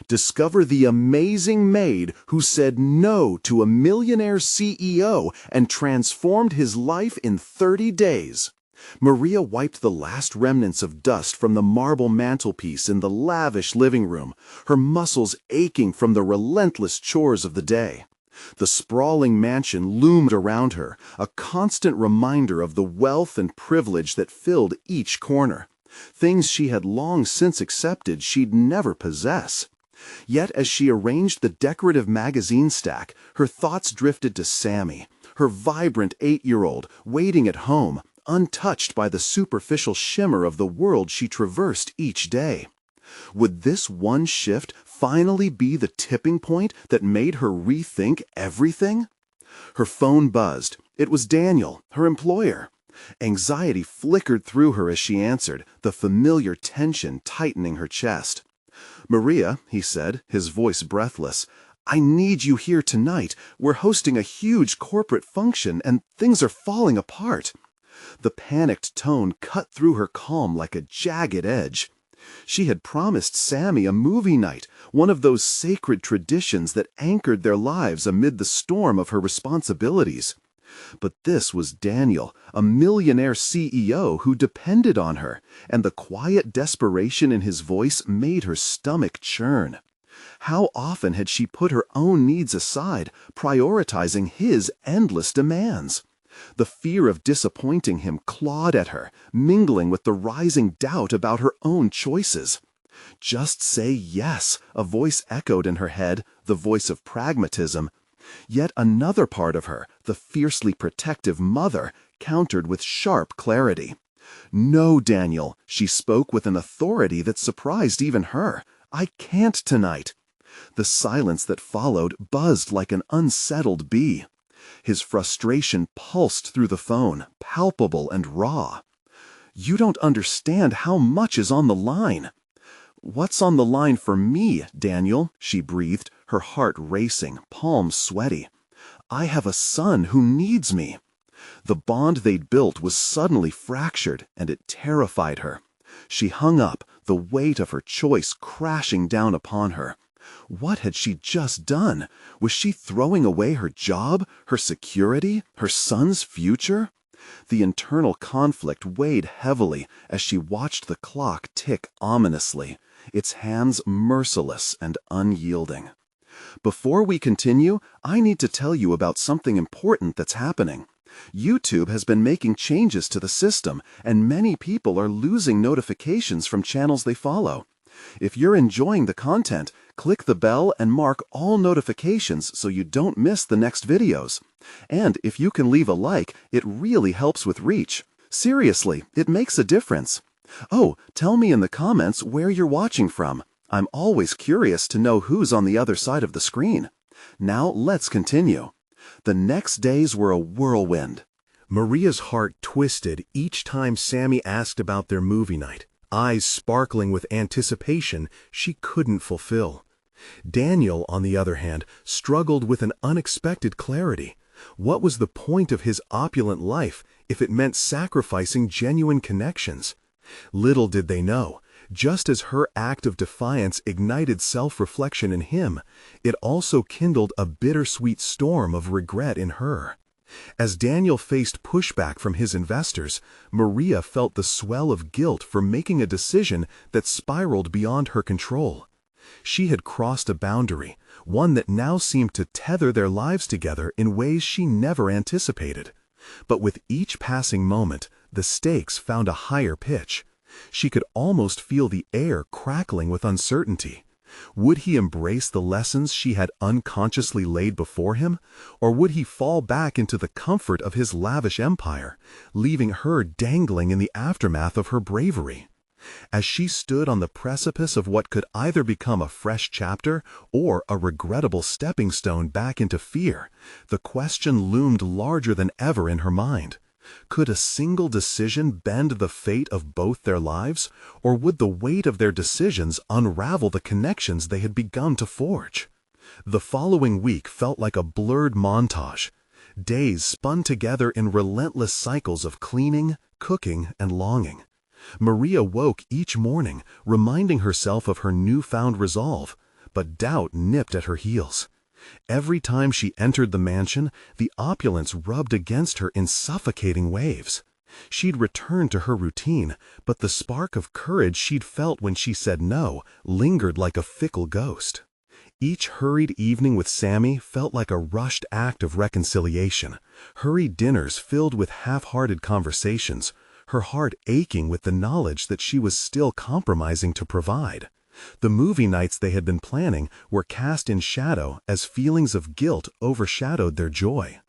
Discover the amazing maid who said no to a millionaire CEO and transformed his life in 30 days. Maria wiped the last remnants of dust from the marble mantelpiece in the lavish living room, her muscles aching from the relentless chores of the day. The sprawling mansion loomed around her, a constant reminder of the wealth and privilege that filled each corner. Things she had long since accepted she'd never possess. Yet as she arranged the decorative magazine stack, her thoughts drifted to Sammy, her vibrant 8-year-old, waiting at home, untouched by the superficial shimmer of the world she traversed each day. Would this one shift finally be the tipping point that made her rethink everything? Her phone buzzed. It was Daniel, her employer. Anxiety flickered through her as she answered, the familiar tension tightening her chest. "Maria," he said, his voice breathless, "I need you here tonight. We're hosting a huge corporate function and things are falling apart." The panicked tone cut through her calm like a jagged edge. She had promised Sammy a movie night, one of those sacred traditions that anchored their lives amid the storm of her responsibilities. But this was Daniel, a millionaire CEO who depended on her, and the quiet desperation in his voice made her stomach churn. How often had she put her own needs aside, prioritizing his endless demands? The fear of disappointing him clawed at her, mingling with the rising doubt about her own choices. "Just say yes," a voice echoed in her head, the voice of pragmatism. Yet another part of her, the fiercely protective mother, countered with sharp clarity. "No, Daniel," she spoke with an authority that surprised even her. "I can't tonight." The silence that followed buzzed like an unsettled bee. His frustration pulsed through the phone, palpable and raw. "You don't understand how much is on the line." "What's on the line for me, Daniel?" she breathed, her heart racing, palms sweaty. "I have a son who needs me." The bond they'd built was suddenly fractured, and it terrified her. She hung up, the weight of her choice crashing down upon her. What had she just done? Was she throwing away her job, her security, her son's future? The internal conflict weighed heavily as she watched the clock tick ominously, its hands merciless and unyielding. Before we continue, I need to tell you about something important that's happening. YouTube has been making changes to the system, and many people are losing notifications from channels they follow. If you're enjoying the content, click the bell and mark all notifications so you don't miss the next videos. And if you can leave a like, it really helps with reach. Seriously, it makes a difference. Oh, tell me in the comments where you're watching from. I'm always curious to know who's on the other side of the screen. Now let's continue. The next days were a whirlwind. Maria's heart twisted each time Sammy asked about their movie night, eyes sparkling with anticipation she couldn't fulfill. Daniel, on the other hand, struggled with an unexpected clarity. What was the point of his opulent life if it meant sacrificing genuine connections? Little did they know, just as her act of defiance ignited self-reflection in him, it also kindled a bittersweet storm of regret in her. As Daniel faced pushback from his investors, Maria felt the swell of guilt for making a decision that spiraled beyond her control. She had crossed a boundary, one that now seemed to tether their lives together in ways she never anticipated. But with each passing moment, the stakes found a higher pitch. She could almost feel the air crackling with uncertainty. Would he embrace the lessons she had unconsciously laid before him, or would he fall back into the comfort of his lavish empire, leaving her dangling in the aftermath of her bravery? As she stood on the precipice of what could either become a fresh chapter or a regrettable stepping stone back into fear, the question loomed larger than ever in her mind. Could a single decision bend the fate of both their lives, or would the weight of their decisions unravel the connections they had begun to forge? The following week felt like a blurred montage. Days spun together in relentless cycles of cleaning, cooking, and longing. Maria woke each morning, reminding herself of her newfound resolve, but doubt nipped at her heels. Every time she entered the mansion, the opulence rubbed against her in suffocating waves. She'd returned to her routine, but the spark of courage she'd felt when she said no lingered like a fickle ghost. Each hurried evening with Sammy felt like a rushed act of reconciliation. Hurried dinners filled with half-hearted conversations, her heart aching with the knowledge that she was still compromising to provide. The movie nights they had been planning were cast in shadow as feelings of guilt overshadowed their joy.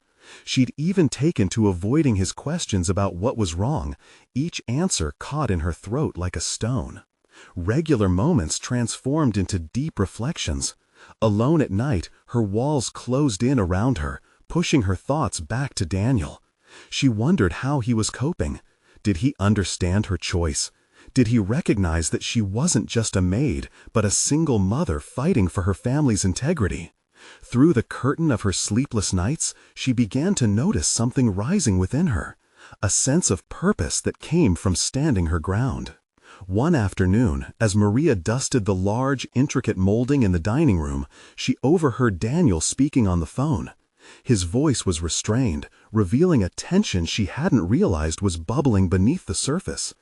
She'd even taken to avoiding his questions about what was wrong, each answer caught in her throat like a stone. Regular moments transformed into deep reflections. Alone at night, her walls closed in around her, pushing her thoughts back to Daniel. She wondered how he was coping. Did he understand her choice? Did he recognize that she wasn't just a maid, but a single mother fighting for her family's integrity? Through the curtain of her sleepless nights, she began to notice something rising within her, a sense of purpose that came from standing her ground. One afternoon, as Maria dusted the large, intricate molding in the dining room, she overheard Daniel speaking on the phone. His voice was restrained, revealing a tension she hadn't realized was bubbling beneath the surface.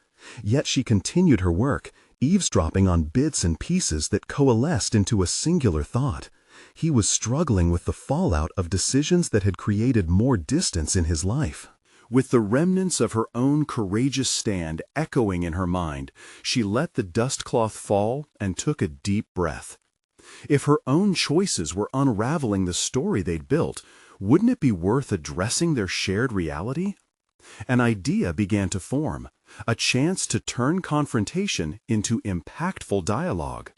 Yet she continued her work, eavesdropping on bits and pieces that coalesced into a singular thought. He was struggling with the fallout of decisions that had created more distance in his life. With the remnants of her own courageous stand echoing in her mind, she let the dust cloth fall and took a deep breath. If her own choices were unraveling the story they'd built, wouldn't it be worth addressing their shared reality? An idea began to form, a chance to turn confrontation into impactful dialogue.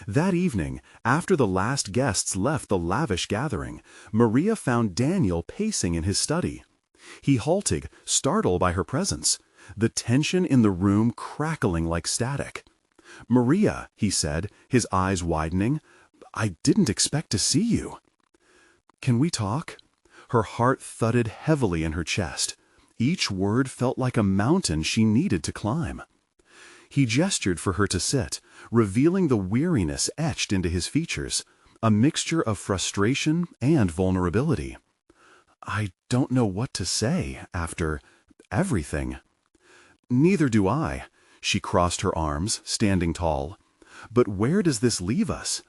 That evening, after the last guests left the lavish gathering, Maria found Daniel pacing in his study. He halted, startled by her presence, the tension in the room crackling like static. "Maria," he said, his eyes widening, "I didn't expect to see you." "Can we talk?" Her heart thudded heavily in her chest. Each word felt like a mountain she needed to climb. He gestured for her to sit, revealing the weariness etched into his features, a mixture of frustration and vulnerability. "I don't know what to say after everything." "Neither do I." She crossed her arms, standing tall. "But where does this leave us?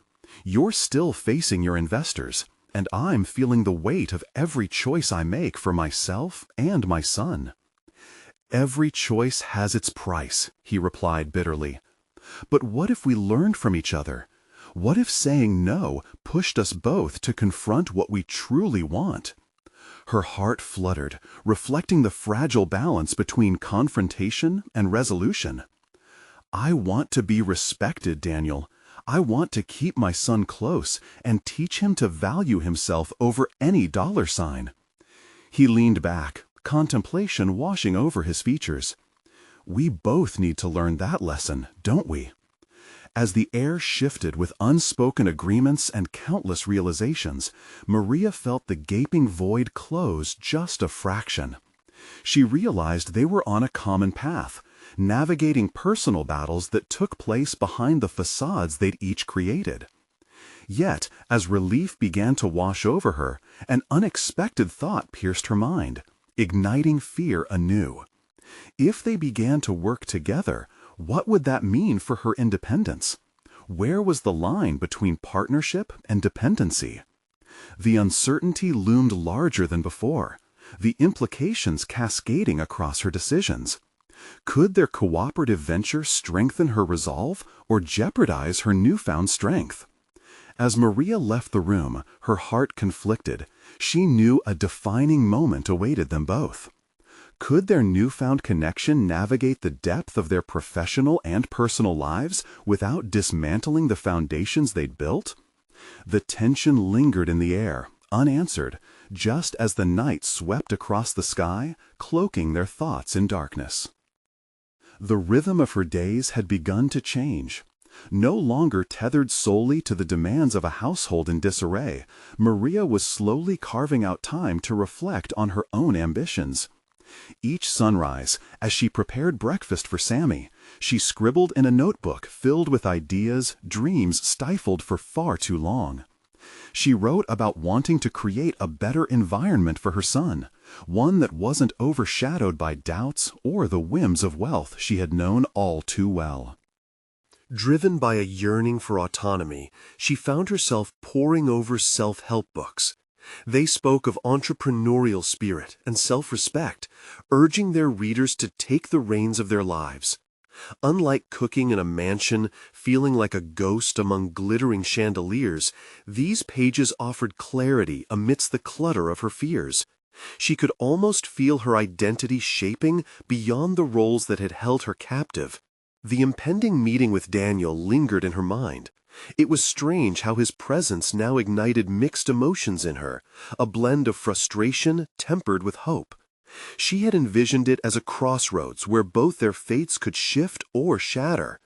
You're still facing your investors, and I'm feeling the weight of every choice I make for myself and my son." "Every choice has its price," he replied bitterly. "But what if we learned from each other? What if saying no pushed us both to confront what we truly want?" Her heart fluttered, reflecting the fragile balance between confrontation and resolution. "I want to be respected, Daniel. I want to keep my son close and teach him to value himself over any dollar sign." He leaned back, contemplation washing over his features. "We both need to learn that lesson, don't we?" As the air shifted with unspoken agreements and countless realizations, Maria felt the gaping void close just a fraction. She realized they were on a common path, navigating personal battles that took place behind the facades they'd each created. Yet, as relief began to wash over her, an unexpected thought pierced her mind, igniting fear anew. If they began to work together, what would that mean for her independence? Where was the line between partnership and dependency? The uncertainty loomed larger than before, the implications cascading across her decisions. Could their cooperative venture strengthen her resolve or jeopardize her newfound strength? As Maria left the room, her heart conflicted. She knew a defining moment awaited them both. Could their newfound connection navigate the depth of their professional and personal lives without dismantling the foundations they'd built? The tension lingered in the air, unanswered, just as the night swept across the sky, cloaking their thoughts in darkness. The rhythm of her days had begun to change. No longer tethered solely to the demands of a household in disarray, Maria was slowly carving out time to reflect on her own ambitions. Each sunrise, as she prepared breakfast for Sammy, she scribbled in a notebook filled with ideas, dreams stifled for far too long. She wrote about wanting to create a better environment for her son, one that wasn't overshadowed by doubts or the whims of wealth she had known all too well. Driven by a yearning for autonomy, she found herself poring over self-help books. They spoke of entrepreneurial spirit and self-respect, urging their readers to take the reins of their lives. Unlike cooking in a mansion, feeling like a ghost among glittering chandeliers, these pages offered clarity amidst the clutter of her fears. She could almost feel her identity shaping beyond the roles that had held her captive. The impending meeting with Daniel lingered in her mind. It was strange how his presence now ignited mixed emotions in her, a blend of frustration tempered with hope. She had envisioned it as a crossroads where both their fates could shift or shatter.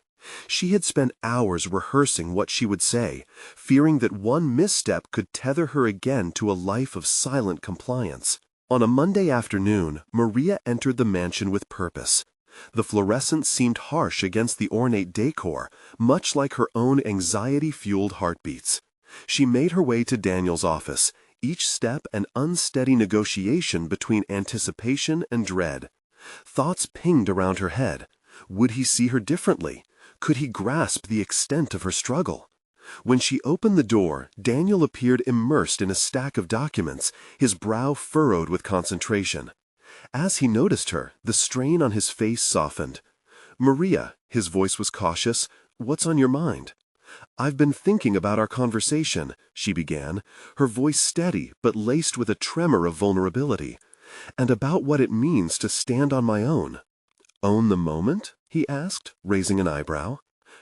She had spent hours rehearsing what she would say, fearing that one misstep could tether her again to a life of silent compliance. On a Monday afternoon, Maria entered the mansion with purpose. The fluorescence seemed harsh against the ornate decor, much like her own anxiety-fueled heartbeats. She made her way to Daniel's office, each step an unsteady negotiation between anticipation and dread. Thoughts pinged around her head. Would he see her differently? Could he grasp the extent of her struggle? When she opened the door, Daniel appeared immersed in a stack of documents, his brow furrowed with concentration. As he noticed her, the strain on his face softened. "Maria," his voice was cautious, "what's on your mind?" "I've been thinking about our conversation," she began, her voice steady but laced with a tremor of vulnerability, "and about what it means to stand on my own." "Own the moment?" he asked, raising an eyebrow.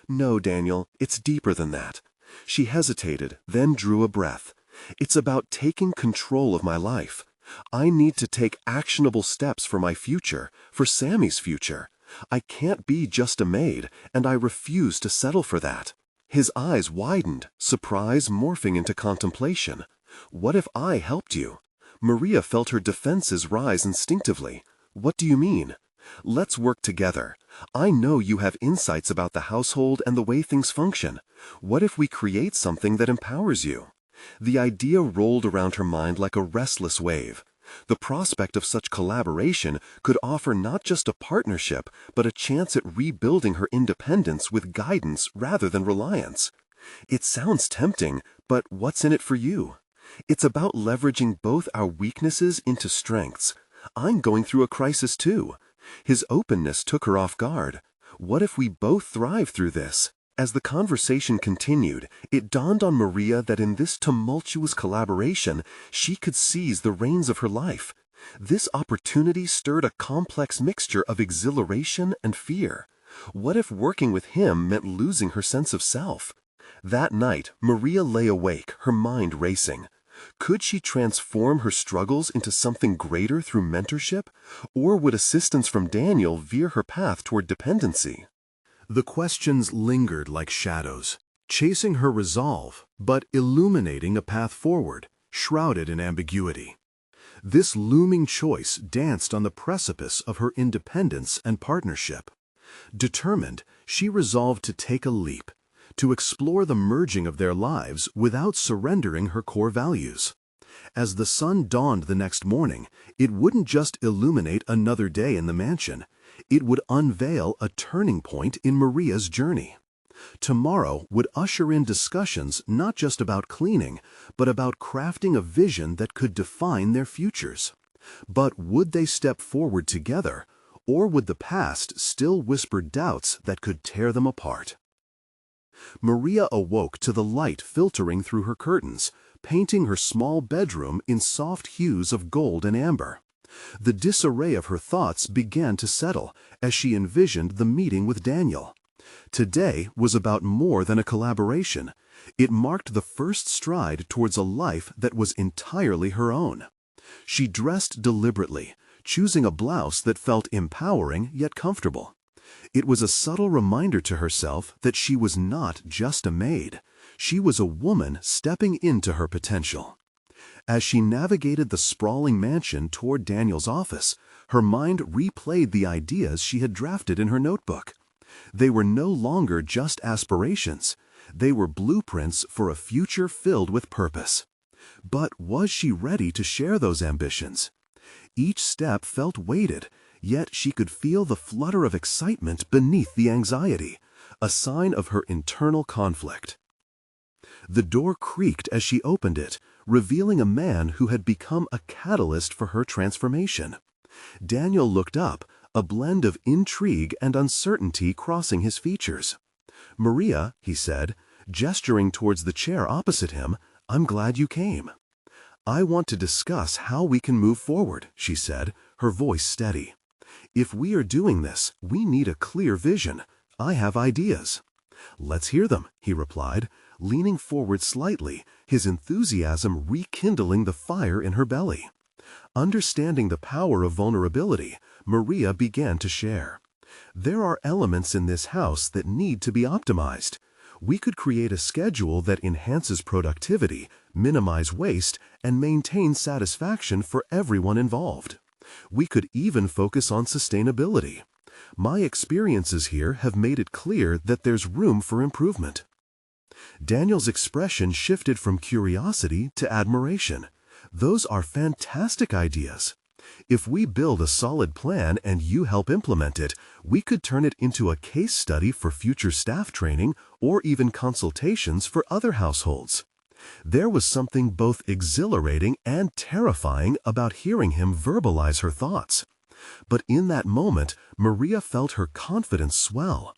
"No, Daniel, it's deeper than that." She hesitated, then drew a breath. "It's about taking control of my life. I need to take actionable steps for my future, for Sammy's future. I can't be just a maid, and I refuse to settle for that." His eyes widened, surprise morphing into contemplation. "What if I helped you?" Maria felt her defenses rise instinctively. "What do you mean?" "Let's work together. I know you have insights about the household and the way things function. What if we create something that empowers you?" The idea rolled around her mind like a restless wave. The prospect of such collaboration could offer not just a partnership, but a chance at rebuilding her independence with guidance rather than reliance. "It sounds tempting, but what's in it for you?" "It's about leveraging both our weaknesses into strengths. I'm going through a crisis too." His openness took her off guard. "What if we both thrive through this?" As the conversation continued, it dawned on Maria that in this tumultuous collaboration, she could seize the reins of her life. This opportunity stirred a complex mixture of exhilaration and fear. What if working with him meant losing her sense of self? That night, Maria lay awake, her mind racing. Could she transform her struggles into something greater through mentorship? Or would assistance from Daniel veer her path toward dependency? The questions lingered like shadows, chasing her resolve, but illuminating a path forward, shrouded in ambiguity. This looming choice danced on the precipice of her independence and partnership. Determined, she resolved to take a leap, to explore the merging of their lives without surrendering her core values. As the sun dawned the next morning, it wouldn't just illuminate another day in the mansion. It would unveil a turning point in Maria's journey. Tomorrow would usher in discussions not just about cleaning, but about crafting a vision that could define their futures. But would they step forward together, or would the past still whisper doubts that could tear them apart? Maria awoke to the light filtering through her curtains, painting her small bedroom in soft hues of gold and amber. The disarray of her thoughts began to settle as she envisioned the meeting with Daniel. Today was about more than a collaboration. It marked the first stride towards a life that was entirely her own. She dressed deliberately, choosing a blouse that felt empowering yet comfortable. It was a subtle reminder to herself that she was not just a maid. She was a woman stepping into her potential. As she navigated the sprawling mansion toward Daniel's office, Her mind replayed the ideas she had drafted in her notebook. They were no longer just aspirations. They were blueprints for a future filled with purpose. But was she ready to share those ambitions? Each step felt weighted, yet she could feel the flutter of excitement beneath the anxiety, a sign of her internal conflict. The door creaked as she opened it, revealing a man who had become a catalyst for her transformation. Daniel looked up, a blend of intrigue and uncertainty crossing his features. "Maria," he said, gesturing towards the chair opposite him, "I'm glad you came." "I want to discuss how we can move forward," she said, her voice steady. "If we are doing this, we need a clear vision. I have ideas." "Let's hear them," he replied, leaning forward slightly, his enthusiasm rekindling the fire in her belly. Understanding the power of vulnerability, Maria began to share. "There are elements in this house that need to be optimized. We could create a schedule that enhances productivity, minimize waste, and maintain satisfaction for everyone involved. We could even focus on sustainability. My experiences here have made it clear that there's room for improvement." Daniel's expression shifted from curiosity to admiration. "Those are fantastic ideas. If we build a solid plan and you help implement it, we could turn it into a case study for future staff training or even consultations for other households." There was something both exhilarating and terrifying about hearing him verbalize her thoughts. But in that moment, Maria felt her confidence swell.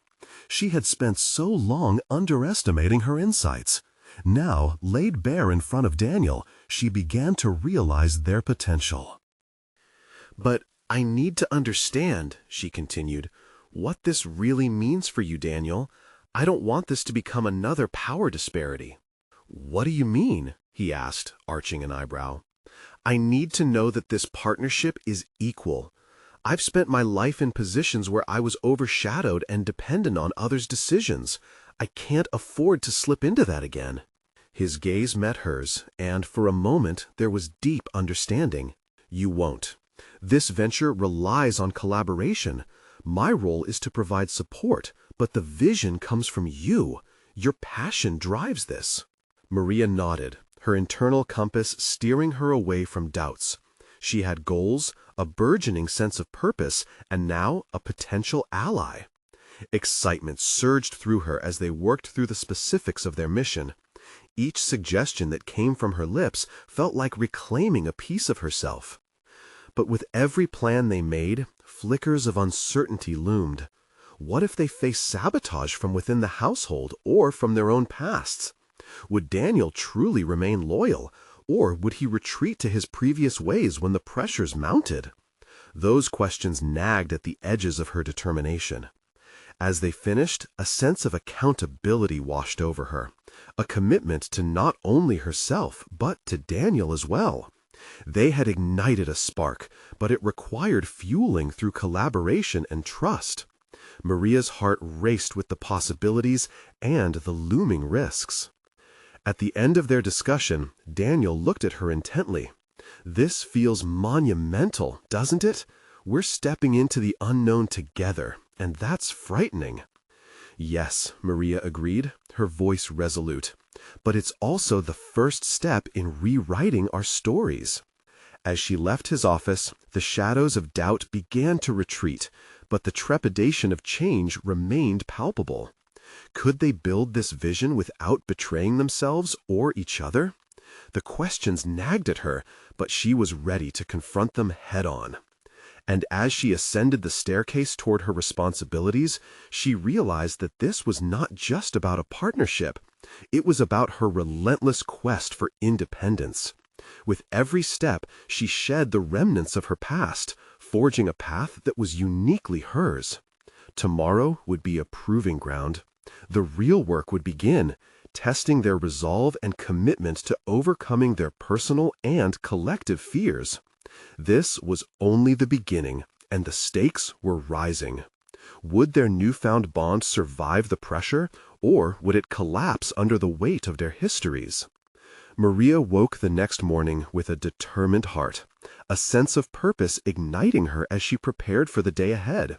She had spent so long underestimating her insights. Now, laid bare in front of Daniel, she began to realize their potential. "But I need to understand," she continued, "what this really means for you, Daniel. I don't want this to become another power disparity." "What do you mean?" he asked, arching an eyebrow. "I need to know that this partnership is equal. I've spent my life in positions where I was overshadowed and dependent on others' decisions. I can't afford to slip into that again." His gaze met hers, and for a moment there was deep understanding. "You won't. This venture relies on collaboration. My role is to provide support, but the vision comes from you. Your passion drives this." Maria nodded, her internal compass steering her away from doubts. She had goals, a burgeoning sense of purpose, and now a potential ally. Excitement surged through her as they worked through the specifics of their mission. Each suggestion that came from her lips felt like reclaiming a piece of herself. But with every plan they made, flickers of uncertainty loomed. What if they faced sabotage from within the household or from their own pasts? Would Daniel truly remain loyal, or would he retreat to his previous ways when the pressures mounted? Those questions nagged at the edges of her determination. As they finished, a sense of accountability washed over her, a commitment to not only herself, but to Daniel as well. They had ignited a spark, but it required fueling through collaboration and trust. Maria's heart raced with the possibilities and the looming risks. At the end of their discussion, Daniel looked at her intently. "This feels monumental, doesn't it? We're stepping into the unknown together, and that's frightening." "Yes," Maria agreed, her voice resolute. "But it's also the first step in rewriting our stories." As she left his office, the shadows of doubt began to retreat, but the trepidation of change remained palpable. Could they build this vision without betraying themselves or each other? The questions nagged at her, but she was ready to confront them head-on. And as she ascended the staircase toward her responsibilities, she realized that this was not just about a partnership. It was about her relentless quest for independence. With every step, she shed the remnants of her past, forging a path that was uniquely hers. Tomorrow would be a proving ground. The real work would begin, testing their resolve and commitment to overcoming their personal and collective fears. This was only the beginning, and the stakes were rising. Would their newfound bond survive the pressure, or would it collapse under the weight of their histories? Maria woke the next morning with a determined heart, a sense of purpose igniting her as she prepared for the day ahead.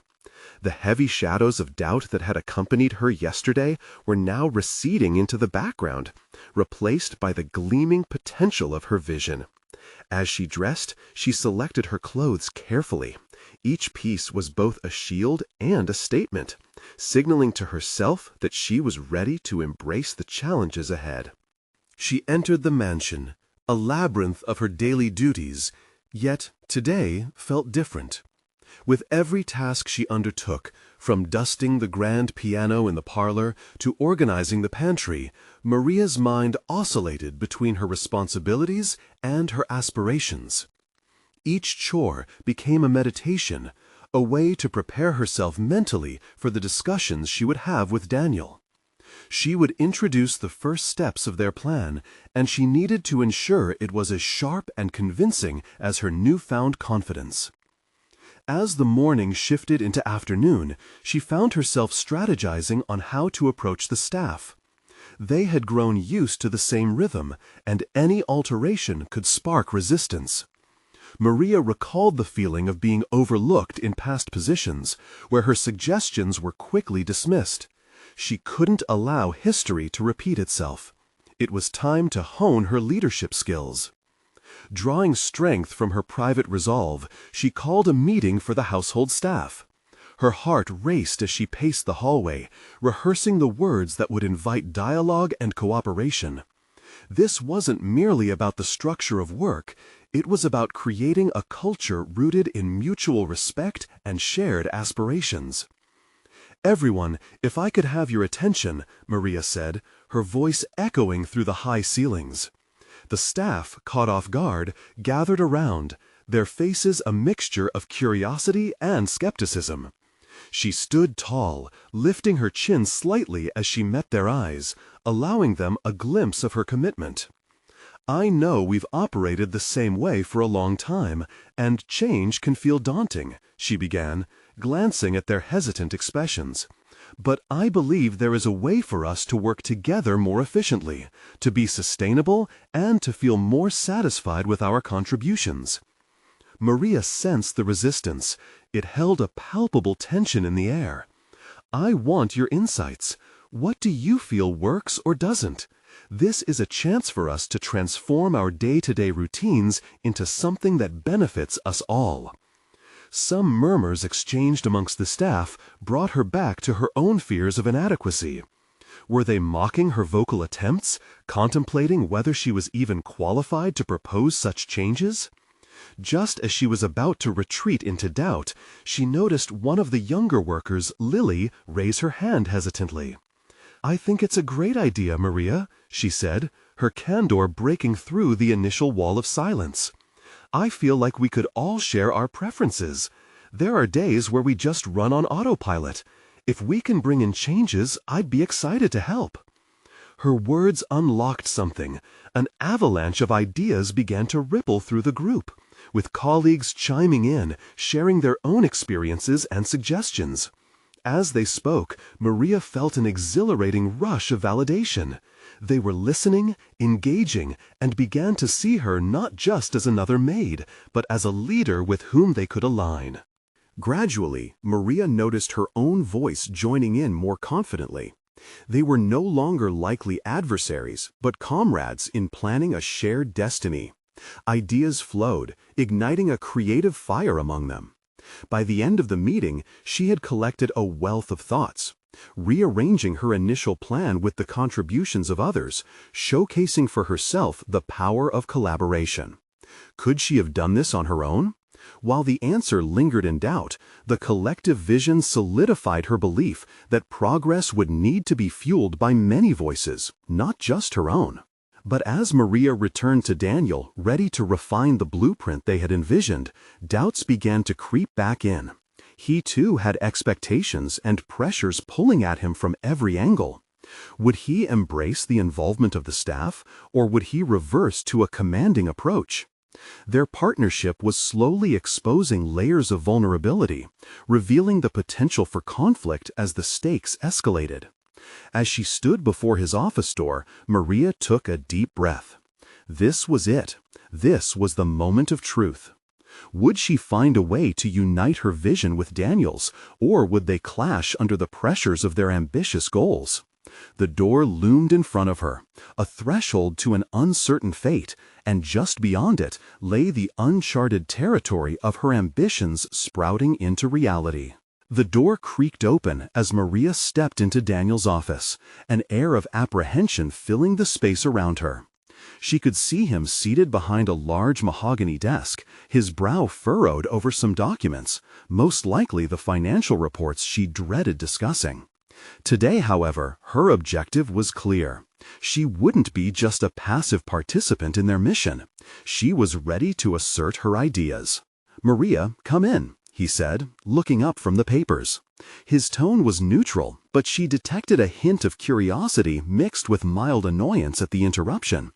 The heavy shadows of doubt that had accompanied her yesterday were now receding into the background, replaced by the gleaming potential of her vision. As she dressed, she selected her clothes carefully. Each piece was both a shield and a statement, signaling to herself that she was ready to embrace the challenges ahead. She entered the mansion, a labyrinth of her daily duties, yet today felt different. With every task she undertook, from dusting the grand piano in the parlor to organizing the pantry, Maria's mind oscillated between her responsibilities and her aspirations. Each chore became a meditation, a way to prepare herself mentally for the discussions she would have with Daniel. She would introduce the first steps of their plan, and she needed to ensure it was as sharp and convincing as her newfound confidence. As the morning shifted into afternoon, she found herself strategizing on how to approach the staff. They had grown used to the same rhythm, and any alteration could spark resistance. Maria recalled the feeling of being overlooked in past positions, where her suggestions were quickly dismissed. She couldn't allow history to repeat itself. It was time to hone her leadership skills. Drawing strength from her private resolve, she called a meeting for the household staff. Her heart raced as she paced the hallway, rehearsing the words that would invite dialogue and cooperation. This wasn't merely about the structure of work, it was about creating a culture rooted in mutual respect and shared aspirations. "Everyone, if I could have your attention," Maria said, her voice echoing through the high ceilings. The staff, caught off guard, gathered around, their faces a mixture of curiosity and skepticism. She stood tall, lifting her chin slightly as she met their eyes, allowing them a glimpse of her commitment. "I know we've operated the same way for a long time, and change can feel daunting," she began, glancing at their hesitant expressions. "But I believe there is a way for us to work together more efficiently, to be sustainable, and to feel more satisfied with our contributions." Maria sensed the resistance. It held a palpable tension in the air. "I want your insights. What do you feel works or doesn't? This is a chance for us to transform our day-to-day routines into something that benefits us all." Some murmurs exchanged amongst the staff brought her back to her own fears of inadequacy. Were they mocking her vocal attempts, contemplating whether she was even qualified to propose such changes? Just as she was about to retreat into doubt, she noticed one of the younger workers, Lily, raise her hand hesitantly. "I think it's a great idea, Maria," she said, her candor breaking through the initial wall of silence. "I feel like we could all share our preferences. There are days where we just run on autopilot. If we can bring in changes, I'd be excited to help." Her words unlocked something. An avalanche of ideas began to ripple through the group, with colleagues chiming in, sharing their own experiences and suggestions. As they spoke, Maria felt an exhilarating rush of validation. They were listening, engaging, and began to see her not just as another maid, but as a leader with whom they could align. Gradually, Maria noticed her own voice joining in more confidently. They were no longer likely adversaries, but comrades in planning a shared destiny. Ideas flowed, igniting a creative fire among them. By the end of the meeting, she had collected a wealth of thoughts, rearranging her initial plan with the contributions of others, showcasing for herself the power of collaboration. Could she have done this on her own? While the answer lingered in doubt, the collective vision solidified her belief that progress would need to be fueled by many voices, not just her own. But as Maria returned to Daniel, ready to refine the blueprint they had envisioned, doubts began to creep back in. He too had expectations and pressures pulling at him from every angle. Would he embrace the involvement of the staff, or would he reverse to a commanding approach? Their partnership was slowly exposing layers of vulnerability, revealing the potential for conflict as the stakes escalated. As she stood before his office door, Maria took a deep breath. This was it. This was the moment of truth. Would she find a way to unite her vision with Daniel's, or would they clash under the pressures of their ambitious goals? The door loomed in front of her, a threshold to an uncertain fate, and just beyond it lay the uncharted territory of her ambitions sprouting into reality. The door creaked open as Maria stepped into Daniel's office, an air of apprehension filling the space around her. She could see him seated behind a large mahogany desk, his brow furrowed over some documents, most likely the financial reports she dreaded discussing. Today, however, her objective was clear. She wouldn't be just a passive participant in their mission. She was ready to assert her ideas. "Maria, come in," he said, looking up from the papers. His tone was neutral, but she detected a hint of curiosity mixed with mild annoyance at the interruption.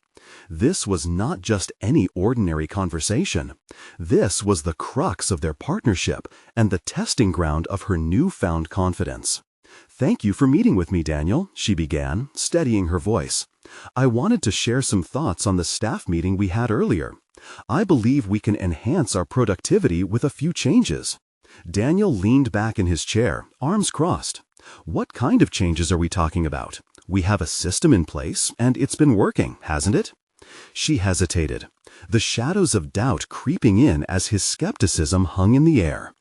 This was not just any ordinary conversation. This was the crux of their partnership and the testing ground of her newfound confidence. "Thank you for meeting with me, Daniel," she began, steadying her voice. "I wanted to share some thoughts on the staff meeting we had earlier. I believe we can enhance our productivity with a few changes." Daniel leaned back in his chair, arms crossed. "What kind of changes are we talking about? We have a system in place, and it's been working, hasn't it?" She hesitated, the shadows of doubt creeping in as his skepticism hung in the air.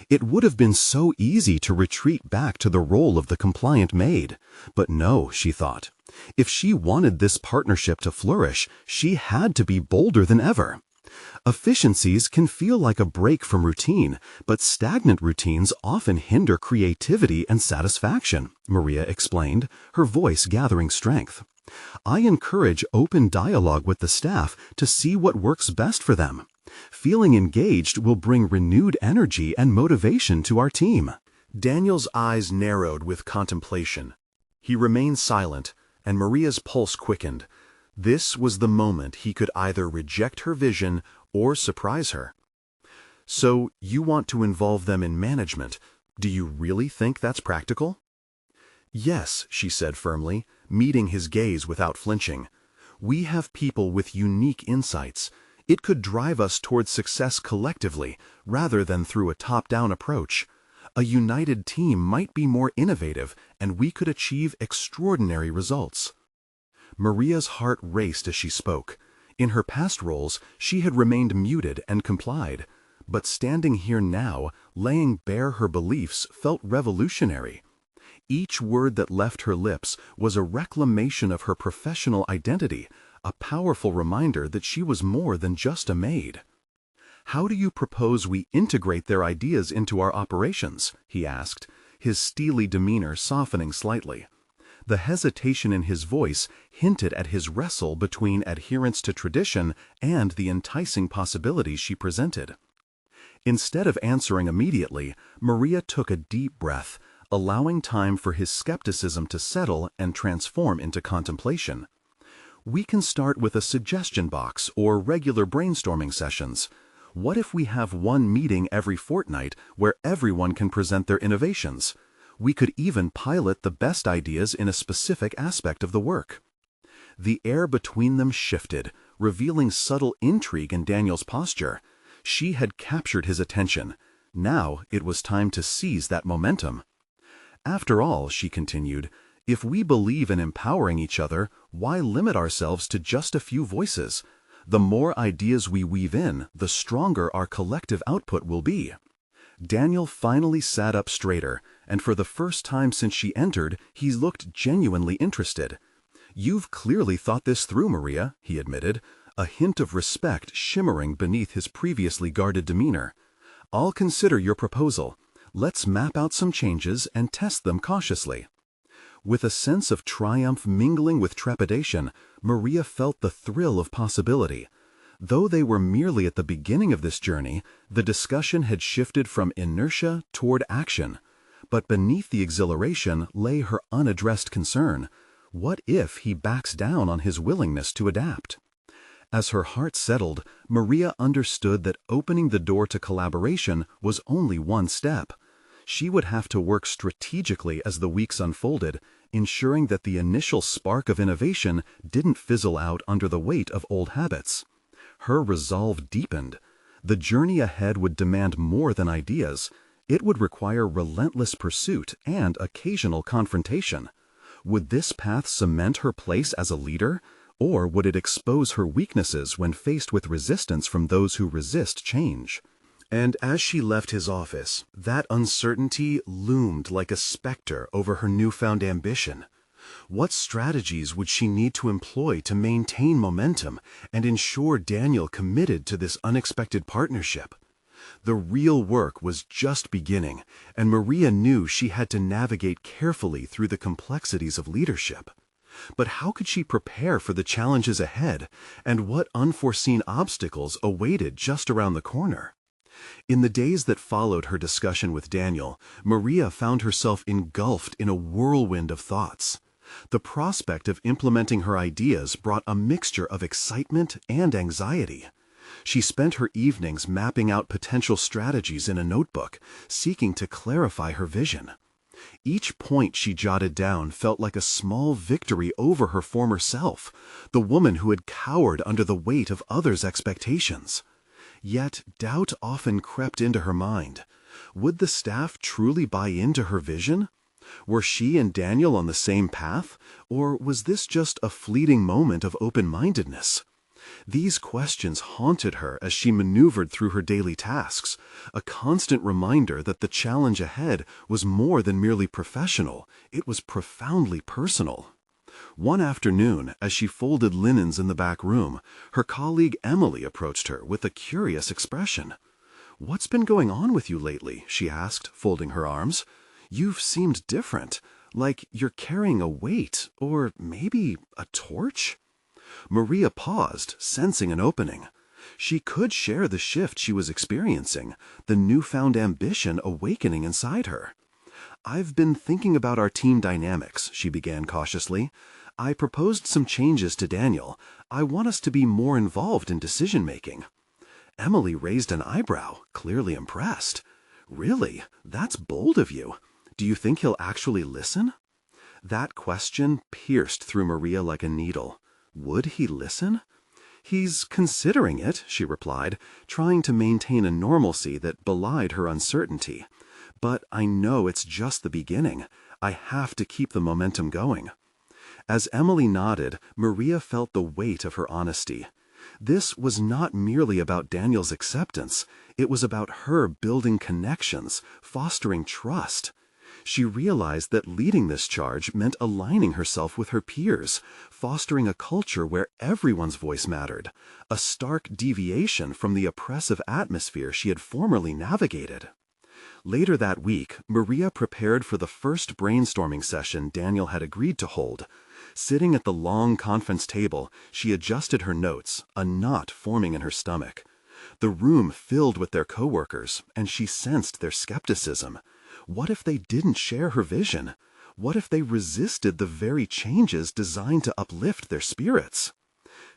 It would have been so easy to retreat back to the role of the compliant maid. But no, she thought. If she wanted this partnership to flourish, she had to be bolder than ever. Efficiencies can feel like a break from routine, but stagnant routines often hinder creativity and satisfaction, Maria explained, her voice gathering strength. "I encourage open dialogue with the staff to see what works best for them. Feeling engaged will bring renewed energy and motivation to our team." Daniel's eyes narrowed with contemplation. He remained silent, and Maria's pulse quickened. This was the moment he could either reject her vision or surprise her. "So you want to involve them in management. Do you really think that's practical?" "Yes," she said firmly, meeting his gaze without flinching. "We have people with unique insights. It could drive us towards success collectively, rather than through a top-down approach. A united team might be more innovative, and we could achieve extraordinary results." Maria's heart raced as she spoke. In her past roles, she had remained muted and complied. But standing here now, laying bare her beliefs, felt revolutionary. Each word that left her lips was a reclamation of her professional identity, a powerful reminder that she was more than just a maid. "How do you propose we integrate their ideas into our operations?" he asked, his steely demeanor softening slightly. The hesitation in his voice hinted at his wrestle between adherence to tradition and the enticing possibilities she presented. Instead of answering immediately, Maria took a deep breath, allowing time for his skepticism to settle and transform into contemplation. "We can start with a suggestion box or regular brainstorming sessions. What if we have one meeting every fortnight where everyone can present their innovations? We could even pilot the best ideas in a specific aspect of the work." The air between them shifted, revealing subtle intrigue in Daniel's posture. She had captured his attention. Now it was time to seize that momentum. "After all," she continued, "if we believe in empowering each other, why limit ourselves to just a few voices? The more ideas we weave in, the stronger our collective output will be." Daniel finally sat up straighter, and for the first time since she entered, he looked genuinely interested. "You've clearly thought this through, Maria," he admitted, a hint of respect shimmering beneath his previously guarded demeanor. "I'll consider your proposal. Let's map out some changes and test them cautiously." With a sense of triumph mingling with trepidation, Maria felt the thrill of possibility. Though they were merely at the beginning of this journey, the discussion had shifted from inertia toward action. But beneath the exhilaration lay her unaddressed concern. What if he backs down on his willingness to adapt? As her heart settled, Maria understood that opening the door to collaboration was only one step. She would have to work strategically as the weeks unfolded, ensuring that the initial spark of innovation didn't fizzle out under the weight of old habits. Her resolve deepened. The journey ahead would demand more than ideas. It would require relentless pursuit and occasional confrontation. Would this path cement her place as a leader, or would it expose her weaknesses when faced with resistance from those who resist change? And as she left his office, that uncertainty loomed like a specter over her newfound ambition. What strategies would she need to employ to maintain momentum and ensure Daniel committed to this unexpected partnership? The real work was just beginning, and Maria knew she had to navigate carefully through the complexities of leadership. But how could she prepare for the challenges ahead, and what unforeseen obstacles awaited just around the corner? In the days that followed her discussion with Daniel, Maria found herself engulfed in a whirlwind of thoughts. The prospect of implementing her ideas brought a mixture of excitement and anxiety. She spent her evenings mapping out potential strategies in a notebook, seeking to clarify her vision. Each point she jotted down felt like a small victory over her former self, the woman who had cowered under the weight of others' expectations. Yet doubt often crept into her mind. Would the staff truly buy into her vision? Were she and Daniel on the same path, or was this just a fleeting moment of open-mindedness? These questions haunted her as she maneuvered through her daily tasks, a constant reminder that the challenge ahead was more than merely professional, it was profoundly personal. One afternoon, as she folded linens in the back room, her colleague Emily approached her with a curious expression. "What's been going on with you lately?" she asked, folding her arms. "You've seemed different, like you're carrying a weight, or maybe a torch?" Maria paused, sensing an opening. She could share the shift she was experiencing, the newfound ambition awakening inside her. "I've been thinking about our team dynamics," she began cautiously. "I proposed some changes to Daniel. I want us to be more involved in decision-making." Emily raised an eyebrow, clearly impressed. "Really? That's bold of you. Do you think he'll actually listen?" That question pierced through Maria like a needle. Would he listen? "He's considering it," she replied, trying to maintain a normalcy that belied her uncertainty. "But I know it's just the beginning. I have to keep the momentum going." As Emily nodded, Maria felt the weight of her honesty. This was not merely about Daniel's acceptance. It was about her building connections, fostering trust. She realized that leading this charge meant aligning herself with her peers, fostering a culture where everyone's voice mattered, a stark deviation from the oppressive atmosphere she had formerly navigated. Later that week, Maria prepared for the first brainstorming session Daniel had agreed to hold. Sitting at the long conference table, she adjusted her notes, a knot forming in her stomach. The room filled with their coworkers, and she sensed their skepticism. What if they didn't share her vision? What if they resisted the very changes designed to uplift their spirits?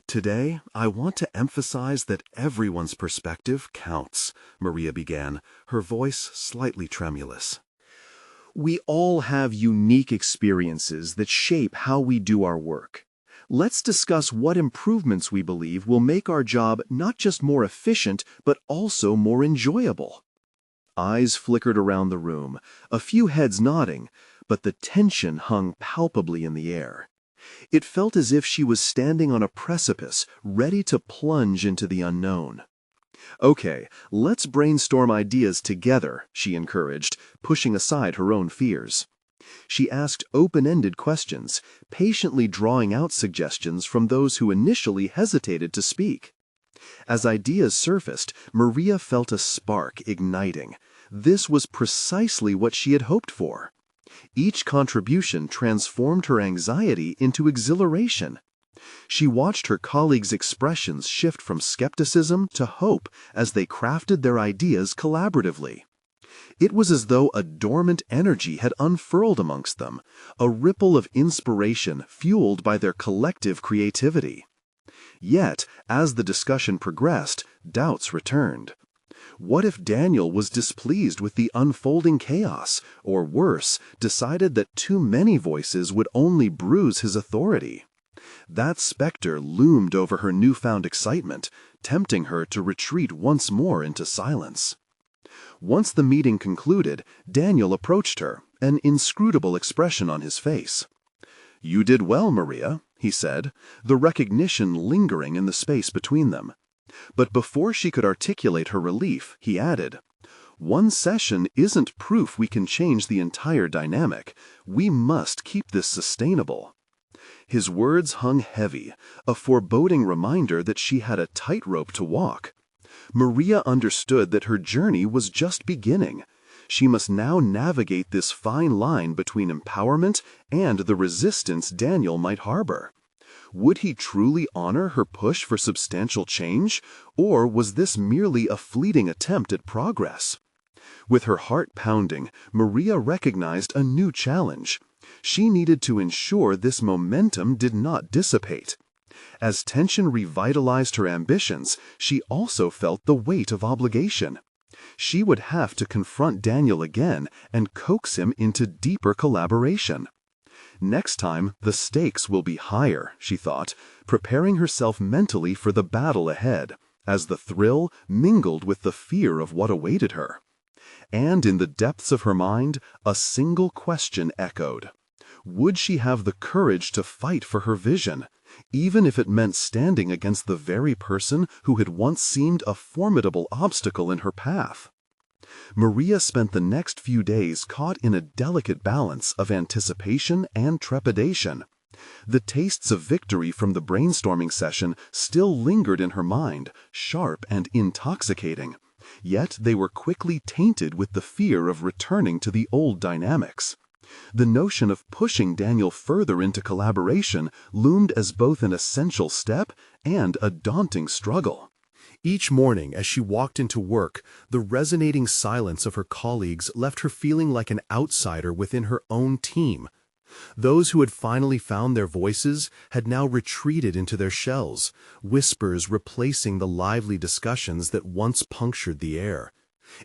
"Today, I want to emphasize that everyone's perspective counts," Maria began, her voice slightly tremulous. "We all have unique experiences that shape how we do our work. Let's discuss what improvements we believe will make our job not just more efficient, but also more enjoyable." Eyes flickered around the room, a few heads nodding, but the tension hung palpably in the air. It felt as if she was standing on a precipice, ready to plunge into the unknown. "Okay, let's brainstorm ideas together," she encouraged, pushing aside her own fears. She asked open-ended questions, patiently drawing out suggestions from those who initially hesitated to speak. As ideas surfaced, Maria felt a spark igniting. This was precisely what she had hoped for. Each contribution transformed her anxiety into exhilaration. She watched her colleagues' expressions shift from skepticism to hope as they crafted their ideas collaboratively. It was as though a dormant energy had unfurled amongst them, a ripple of inspiration fueled by their collective creativity. Yet, as the discussion progressed, doubts returned. What if Daniel was displeased with the unfolding chaos, or worse, decided that too many voices would only bruise his authority? That specter loomed over her newfound excitement, tempting her to retreat once more into silence. Once the meeting concluded, Daniel approached her, an inscrutable expression on his face. "You did well, Maria," he said, the recognition lingering in the space between them. But before she could articulate her relief, he added, "One session isn't proof we can change the entire dynamic. We must keep this sustainable." His words hung heavy, a foreboding reminder that she had a tightrope to walk. Maria understood that her journey was just beginning. She must now navigate this fine line between empowerment and the resistance Daniel might harbor. Would he truly honor her push for substantial change, or was this merely a fleeting attempt at progress? With her heart pounding, Maria recognized a new challenge. She needed to ensure this momentum did not dissipate. As tension revitalized her ambitions, she also felt the weight of obligation. She would have to confront Daniel again and coax him into deeper collaboration. Next time, the stakes will be higher, she thought, preparing herself mentally for the battle ahead, as the thrill mingled with the fear of what awaited her. And in the depths of her mind, a single question echoed. Would she have the courage to fight for her vision, even if it meant standing against the very person who had once seemed a formidable obstacle in her path? Maria spent the next few days caught in a delicate balance of anticipation and trepidation. The tastes of victory from the brainstorming session still lingered in her mind, sharp and intoxicating. Yet they were quickly tainted with the fear of returning to the old dynamics. The notion of pushing Daniel further into collaboration loomed as both an essential step and a daunting struggle. Each morning, as she walked into work, the resonating silence of her colleagues left her feeling like an outsider within her own team. Those who had finally found their voices had now retreated into their shells, whispers replacing the lively discussions that once punctured the air.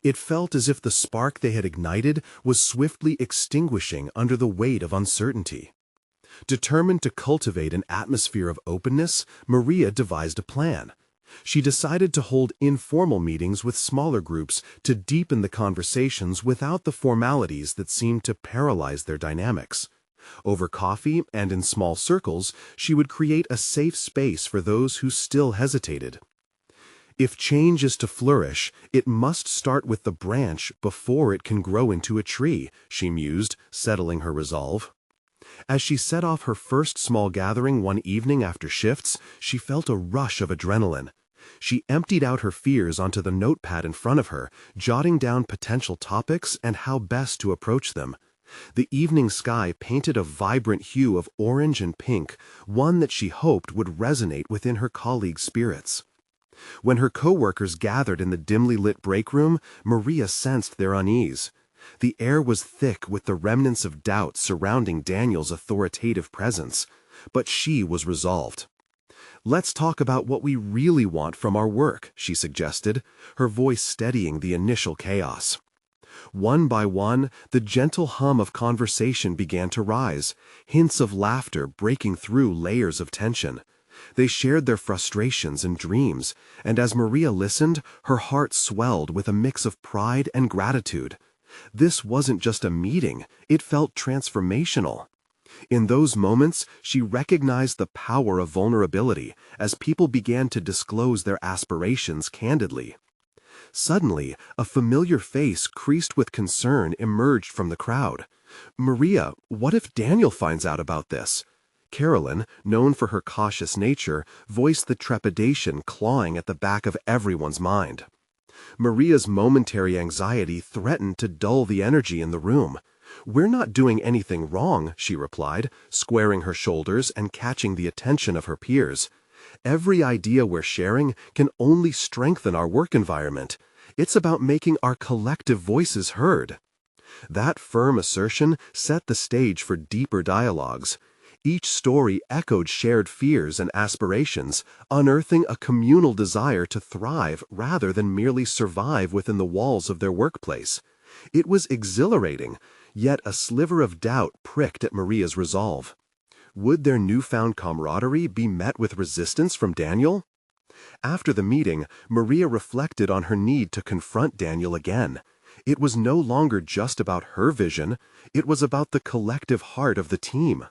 It felt as if the spark they had ignited was swiftly extinguishing under the weight of uncertainty. Determined to cultivate an atmosphere of openness, Maria devised a plan. She decided to hold informal meetings with smaller groups to deepen the conversations without the formalities that seemed to paralyze their dynamics. Over coffee and in small circles, she would create a safe space for those who still hesitated. If change is to flourish, it must start with the branch before it can grow into a tree, she mused, settling her resolve. As she set off her first small gathering one evening after shifts, she felt a rush of adrenaline. She emptied out her fears onto the notepad in front of her, jotting down potential topics and how best to approach them. The evening sky painted a vibrant hue of orange and pink, one that she hoped would resonate within her colleagues' spirits. When her co-workers gathered in the dimly lit break room, Maria sensed their unease. The air was thick with the remnants of doubt surrounding Daniel's authoritative presence, but she was resolved. "Let's talk about what we really want from our work," she suggested, her voice steadying the initial chaos. One by one, the gentle hum of conversation began to rise, hints of laughter breaking through layers of tension. They shared their frustrations and dreams, and as Maria listened, her heart swelled with a mix of pride and gratitude. This wasn't just a meeting, it felt transformational. In those moments, she recognized the power of vulnerability as people began to disclose their aspirations candidly. Suddenly, a familiar face creased with concern emerged from the crowd. "Maria, what if Daniel finds out about this?" Carolyn, known for her cautious nature, voiced the trepidation clawing at the back of everyone's mind. Maria's momentary anxiety threatened to dull the energy in the room. "We're not doing anything wrong," she replied, squaring her shoulders and catching the attention of her peers. "Every idea we're sharing can only strengthen our work environment. It's about making our collective voices heard." That firm assertion set the stage for deeper dialogues. Each story echoed shared fears and aspirations, unearthing a communal desire to thrive rather than merely survive within the walls of their workplace. It was exhilarating, yet a sliver of doubt pricked at Maria's resolve. Would their newfound camaraderie be met with resistance from Daniel? After the meeting, Maria reflected on her need to confront Daniel again. It was no longer just about her vision, it was about the collective heart of the team.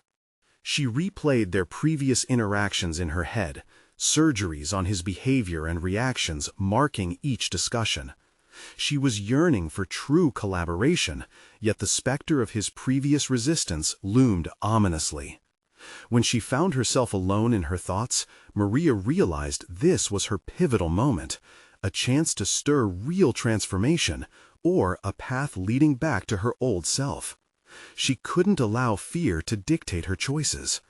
She replayed their previous interactions in her head, surgeries on his behavior and reactions marking each discussion. She was yearning for true collaboration, yet the specter of his previous resistance loomed ominously. When she found herself alone in her thoughts, Maria realized this was her pivotal moment, a chance to stir real transformation, or a path leading back to her old self. She couldn't allow fear to dictate her choices.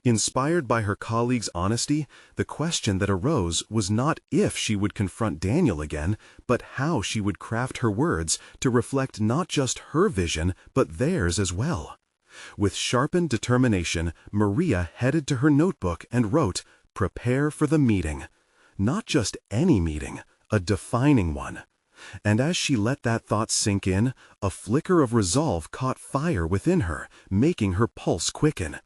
Inspired by her colleagues' honesty, the question that arose was not if she would confront Daniel again, but how she would craft her words to reflect not just her vision, but theirs as well. With sharpened determination, Maria headed to her notebook and wrote, "Prepare for the meeting." Not just any meeting, a defining one. And as she let that thought sink in, a flicker of resolve caught fire within her, making her pulse quicken.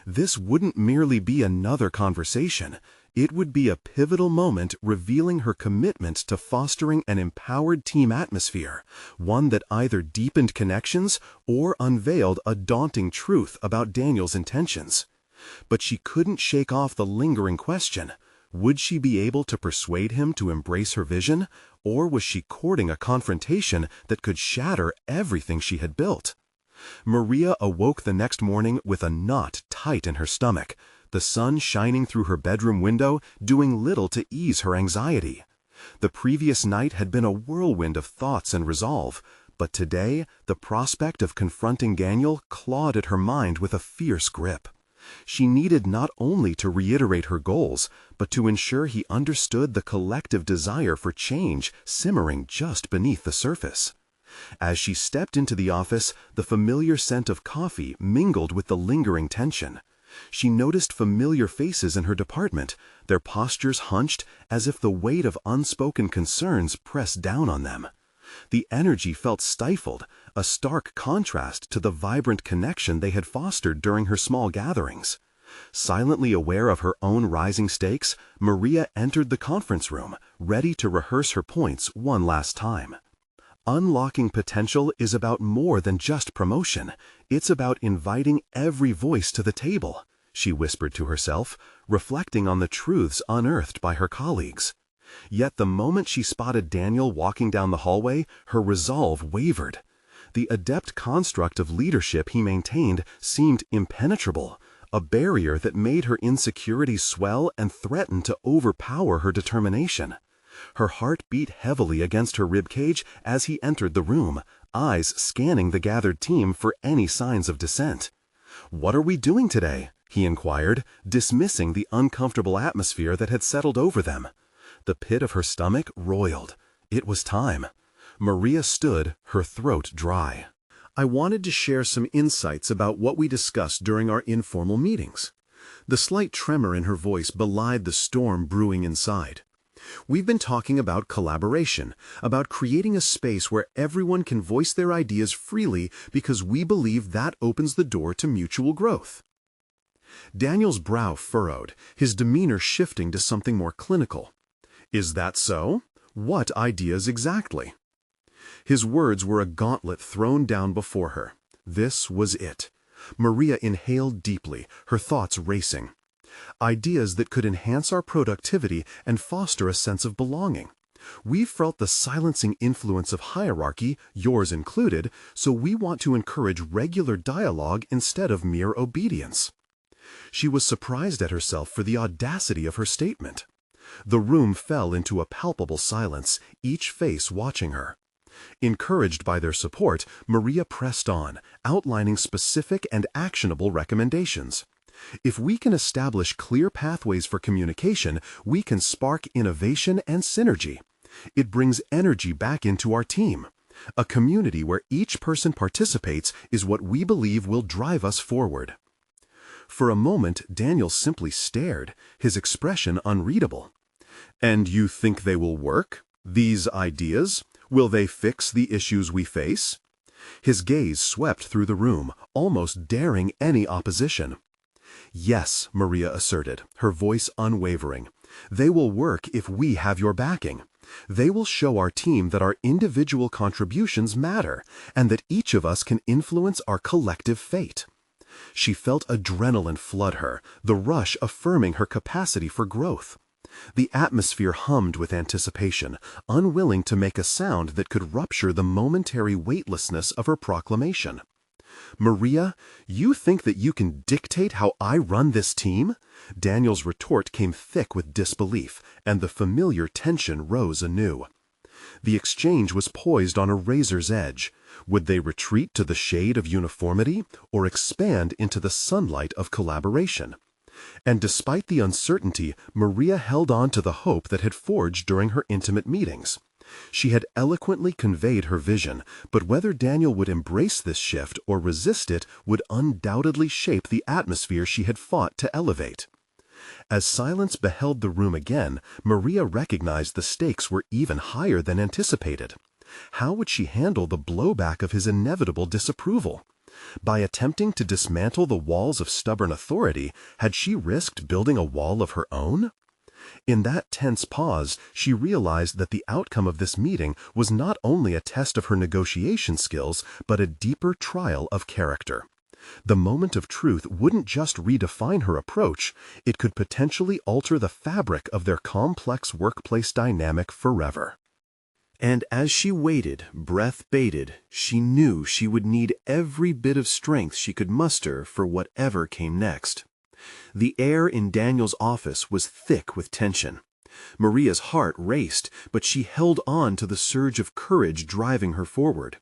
This wouldn't merely be another conversation. It would be a pivotal moment revealing her commitment to fostering an empowered team atmosphere, one that either deepened connections or unveiled a daunting truth about Daniel's intentions. But she couldn't shake off the lingering question. Would she be able to persuade him to embrace her vision, or was she courting a confrontation that could shatter everything she had built? Maria awoke the next morning with a knot tight in her stomach, the sun shining through her bedroom window, doing little to ease her anxiety. The previous night had been a whirlwind of thoughts and resolve, but today the prospect of confronting Daniel clawed at her mind with a fierce grip. She needed not only to reiterate her goals, but to ensure he understood the collective desire for change simmering just beneath the surface. As she stepped into the office, the familiar scent of coffee mingled with the lingering tension. She noticed familiar faces in her department, their postures hunched as if the weight of unspoken concerns pressed down on them. The energy felt stifled, a stark contrast to the vibrant connection they had fostered during her small gatherings. Silently aware of her own rising stakes, Maria entered the conference room, ready to rehearse her points one last time. Unlocking potential is about more than just promotion. It's about inviting every voice to the table, she whispered to herself, reflecting on the truths unearthed by her colleagues. Yet the moment she spotted Daniel walking down the hallway, her resolve wavered. The adept construct of leadership he maintained seemed impenetrable, a barrier that made her insecurities swell and threatened to overpower her determination. Her heart beat heavily against her ribcage as he entered the room, eyes scanning the gathered team for any signs of dissent. "What are we doing today?" he inquired, dismissing the uncomfortable atmosphere that had settled over them. The pit of her stomach roiled. It was time. Maria stood, her throat dry. "I wanted to share some insights about what we discussed during our informal meetings." The slight tremor in her voice belied the storm brewing inside. "We've been talking about collaboration, about creating a space where everyone can voice their ideas freely because we believe that opens the door to mutual growth." Daniel's brow furrowed, his demeanor shifting to something more clinical. "Is that so? What ideas exactly?" His words were a gauntlet thrown down before her. This was it. Maria inhaled deeply, her thoughts racing. Ideas that could enhance our productivity and foster a sense of belonging. We've felt the silencing influence of hierarchy, yours included, so we want to encourage regular dialogue instead of mere obedience. She was surprised at herself for the audacity of her statement. The room fell into a palpable silence, each face watching her. Encouraged by their support, Maria pressed on, outlining specific and actionable recommendations. If we can establish clear pathways for communication, we can spark innovation and synergy. It brings energy back into our team. A community where each person participates is what we believe will drive us forward. For a moment, Daniel simply stared, his expression unreadable. "And you think they will work? These ideas? Will they fix the issues we face?" His gaze swept through the room, almost daring any opposition. "Yes," Maria asserted, her voice unwavering. "They will work if we have your backing. They will show our team that our individual contributions matter, and that each of us can influence our collective fate." She felt adrenaline flood her, the rush affirming her capacity for growth. The atmosphere hummed with anticipation, unwilling to make a sound that could rupture the momentary weightlessness of her proclamation. "Maria, you think that you can dictate how I run this team?" Daniel's retort came thick with disbelief, and the familiar tension rose anew. The exchange was poised on a razor's edge. Would they retreat to the shade of uniformity, or expand into the sunlight of collaboration? And despite the uncertainty, Maria held on to the hope that had forged during her intimate meetings. She had eloquently conveyed her vision, but whether Daniel would embrace this shift or resist it would undoubtedly shape the atmosphere she had fought to elevate. As silence beheld the room again, Maria recognized the stakes were even higher than anticipated. How would she handle the blowback of his inevitable disapproval? By attempting to dismantle the walls of stubborn authority, had she risked building a wall of her own? In that tense pause, she realized that the outcome of this meeting was not only a test of her negotiation skills, but a deeper trial of character. The moment of truth wouldn't just redefine her approach, it could potentially alter the fabric of their complex workplace dynamic forever. And as she waited, breath bated, she knew she would need every bit of strength she could muster for whatever came next. The air in Daniel's office was thick with tension. Maria's heart raced, but she held on to the surge of courage driving her forward.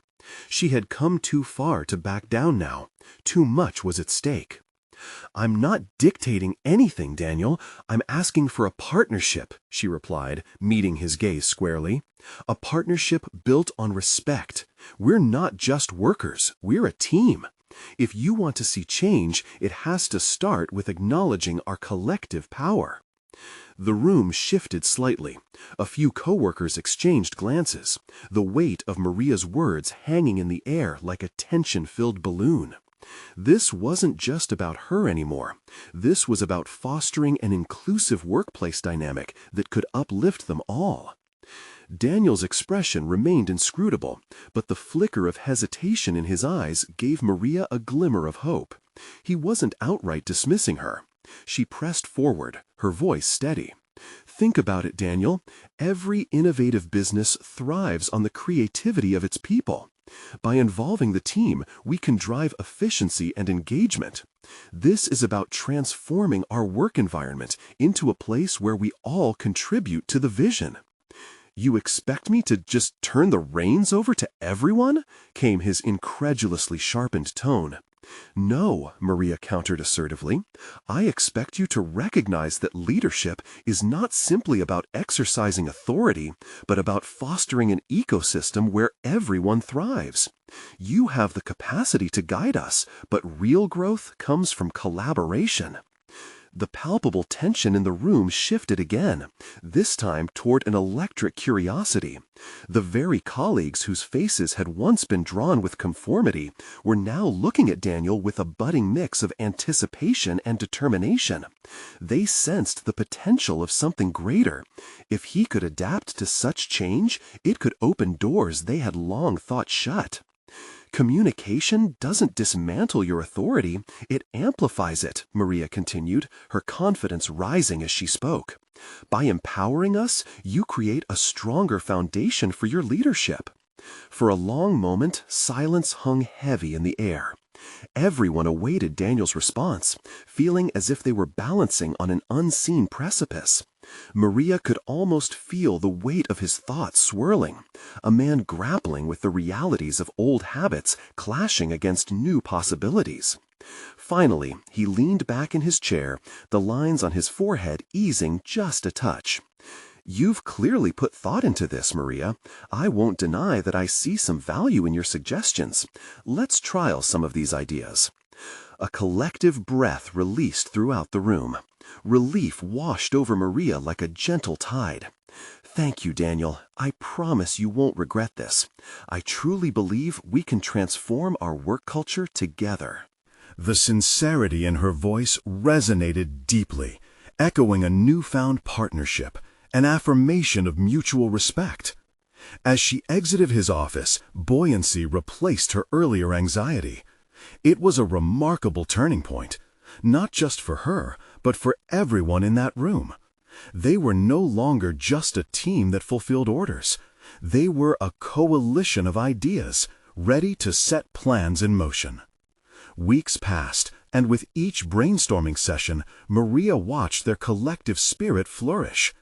She had come too far to back down now. Too much was at stake. "I'm not dictating anything, Daniel. I'm asking for a partnership," she replied, meeting his gaze squarely. "A partnership built on respect. We're not just workers. We're a team. If you want to see change, it has to start with acknowledging our collective power." The room shifted slightly. A few coworkers exchanged glances, the weight of Maria's words hanging in the air like a tension-filled balloon. This wasn't just about her anymore. This was about fostering an inclusive workplace dynamic that could uplift them all. Daniel's expression remained inscrutable, but the flicker of hesitation in his eyes gave Maria a glimmer of hope. He wasn't outright dismissing her. She pressed forward, her voice steady. "Think about it, Daniel. Every innovative business thrives on the creativity of its people. By involving the team, we can drive efficiency and engagement. This is about transforming our work environment into a place where we all contribute to the vision." "You expect me to just turn the reins over to everyone?" came his incredulously sharpened tone. "No," Maria countered assertively. "I expect you to recognize that leadership is not simply about exercising authority, but about fostering an ecosystem where everyone thrives. You have the capacity to guide us, but real growth comes from collaboration." The palpable tension in the room shifted again, this time toward an electric curiosity. The very colleagues whose faces had once been drawn with conformity were now looking at Daniel with a budding mix of anticipation and determination. They sensed the potential of something greater. If he could adapt to such change, it could open doors they had long thought shut. "Communication doesn't dismantle your authority, it amplifies it," Maria continued, her confidence rising as she spoke. "By empowering us, you create a stronger foundation for your leadership." For a long moment, silence hung heavy in the air. Everyone awaited Daniel's response, feeling as if they were balancing on an unseen precipice. Maria could almost feel the weight of his thoughts swirling, a man grappling with the realities of old habits clashing against new possibilities. Finally, he leaned back in his chair, the lines on his forehead easing just a touch. "You've clearly put thought into this, Maria. I won't deny that I see some value in your suggestions. Let's trial some of these ideas." A collective breath released throughout the room. Relief washed over Maria like a gentle tide. "Thank you, Daniel. I promise you won't regret this. I truly believe we can transform our work culture together." The sincerity in her voice resonated deeply, echoing a newfound partnership, an affirmation of mutual respect. As she exited his office, buoyancy replaced her earlier anxiety. It was a remarkable turning point, not just for her, but for everyone in that room. They were no longer just a team that fulfilled orders. They were a coalition of ideas, ready to set plans in motion. Weeks passed, and with each brainstorming session, Maria watched their collective spirit flourish.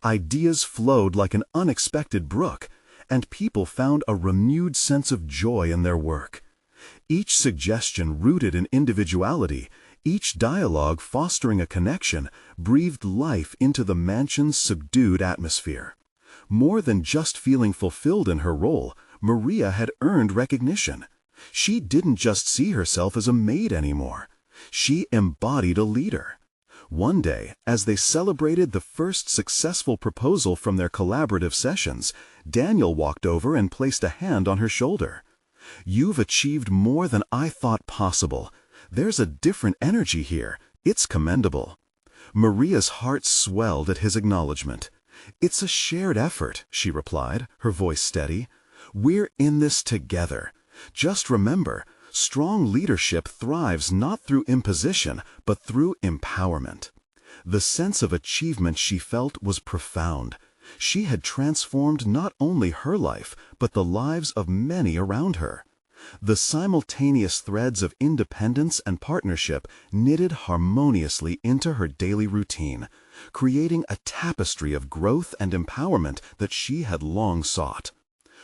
Ideas flowed like an unexpected brook, and people found a renewed sense of joy in their work. Each suggestion rooted in individuality, each dialogue fostering a connection, breathed life into the mansion's subdued atmosphere. More than just feeling fulfilled in her role, Maria had earned recognition. She didn't just see herself as a maid anymore. She embodied a leader. One day, as they celebrated the first successful proposal from their collaborative sessions, Daniel walked over and placed a hand on her shoulder. "You've achieved more than I thought possible. There's a different energy here. It's commendable." Maria's heart swelled at his acknowledgement. "It's a shared effort," she replied, her voice steady. "We're in this together. Just remember, strong leadership thrives not through imposition, but through empowerment." The sense of achievement she felt was profound. She had transformed not only her life, but the lives of many around her. The simultaneous threads of independence and partnership knitted harmoniously into her daily routine, creating a tapestry of growth and empowerment that she had long sought.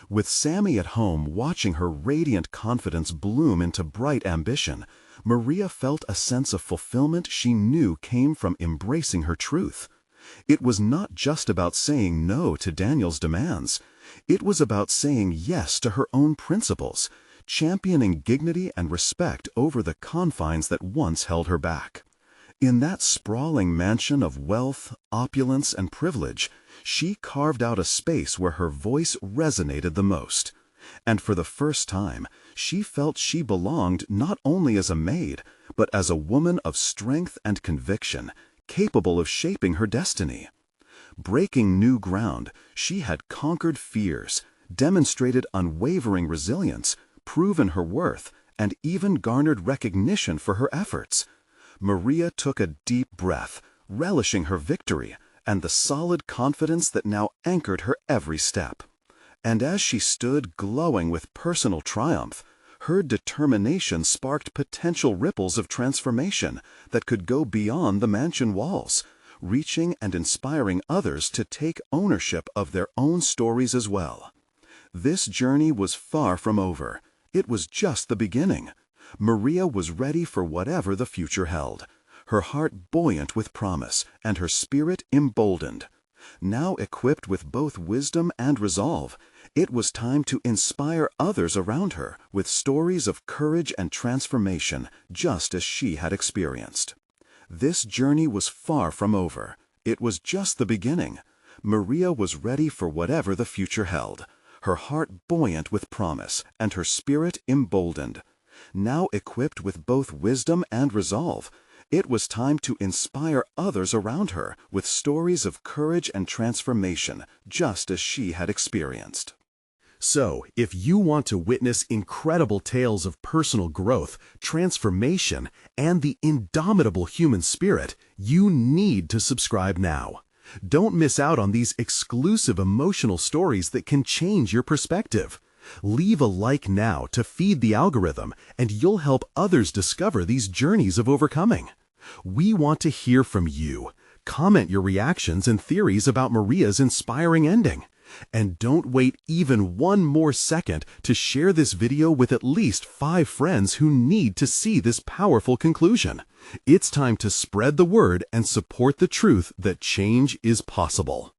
With Sammy at home watching her radiant confidence bloom into bright ambition, Maria felt a sense of fulfillment she knew came from embracing her truth. It was not just about saying no to Daniel's demands. It was about saying yes to her own principles, championing dignity and respect over the confines that once held her back. In that sprawling mansion of wealth, opulence, and privilege, she carved out a space where her voice resonated the most. And for the first time, she felt she belonged not only as a maid, but as a woman of strength and conviction, capable of shaping her destiny. Breaking new ground, she had conquered fears, demonstrated unwavering resilience, proven her worth, and even garnered recognition for her efforts. Maria took a deep breath, relishing her victory and the solid confidence that now anchored her every step. And as she stood glowing with personal triumph, her determination sparked potential ripples of transformation that could go beyond the mansion walls, reaching and inspiring others to take ownership of their own stories as well. This journey was far from over. It was just the beginning. Maria was ready for whatever the future held, her heart buoyant with promise and her spirit emboldened. Now equipped with both wisdom and resolve, it was time to inspire others around her with stories of courage and transformation, just as she had experienced. This journey was far from over. It was just the beginning. Maria was ready for whatever the future held, her heart buoyant with promise and her spirit emboldened. Now equipped with both wisdom and resolve, it was time to inspire others around her with stories of courage and transformation, just as she had experienced. So, if you want to witness incredible tales of personal growth, transformation, and the indomitable human spirit, you need to subscribe now. Don't miss out on these exclusive emotional stories that can change your perspective. Leave a like now to feed the algorithm, and you'll help others discover these journeys of overcoming. We want to hear from you. Comment your reactions and theories about Maria's inspiring ending. And don't wait even one more second to share this video with at least 5 friends who need to see this powerful conclusion. It's time to spread the word and support the truth that change is possible.